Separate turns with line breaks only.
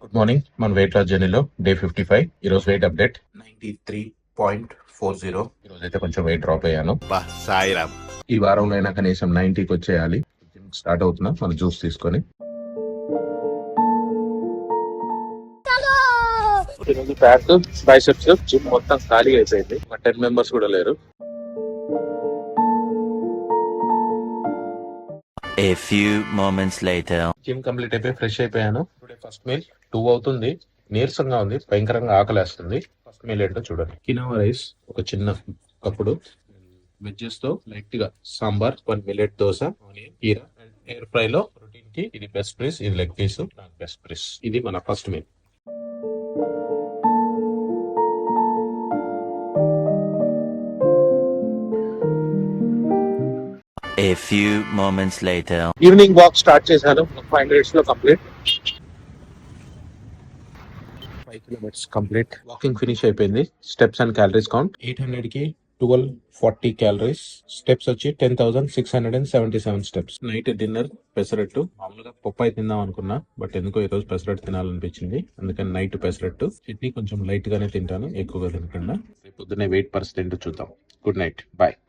Good morning. మన weight loss జర్నీలో day 55. ఈ రోజు వెయిట్ అప్డేట్ 93.40. ఈ రోజు అయితే కొంచెం వెయిట్ డ్రాప్ అయ్యాను.
సాయిరామ్.
ఈ వారంలో అయినా కనీసం 90కి వచ్చేయాలి. స్టార్ట్ అవుతున్నా మన జ్యూస్ తీసుకొని. ఈరోజు బ్యాక్ బైసెప్స్ జిమ్ మొత్తం ఖాళీ అయిపోయింది. 10 మెంబర్స్ కూడా లేరు.
A few moments later.
Gym complete అయిపోయి ఫ్రెష్ అయిపోయాను. టుడే ఫస్ట్ మీల్ 2 అవుతుంది. నీరసంగా ఉంది, భయంకరంగా ఆకలేస్తుంది. ఫస్ట్ మీల్ ఏంటో చూడండి. కినోవా రైస్ ఒక చిన్న కప్పుడు, వెజ్జెస్ తో లైట్ గా సాంబార్, 1 మిల్లెట్ దోశ, ఆనియన్, కీరా అండ్ ఎయిర్ ఫ్రై లో ప్రోటీన్ కి ఇది బెస్ట్ పీస్, ఇది లెగ్ పీస్, నాకు బెస్ట్ పీస్. ఇది మన first meal.
A few moments later.
Evening walk start చేశాను. 5 minutes లో complete. 5 kilometers complete. Walking finish అయిపోయింది. స్టెప్స్ అండ్ క్యాలరీస్ కౌంట్ 800 కి 1240 క్యాలరీస్. స్టెప్స్ వచ్చి 10,677 స్టెప్స్. Night dinner pesarattu. మామూలుగా పప్పాయి తిందాం అనుకున్నా, బట్ ఎందుకో ఈ రోజు పెసరట్టు తినాలనిపించింది. అందుకని నైట్ పెసరట్టు. చట్నీ కొంచెం లైట్ గానే తింటాను, ఎక్కువగా తినకుండా. రేపు పొద్దున్నే వెయిట్ పరిస్థితి ఏంటో చూద్దాం. Good night, bye.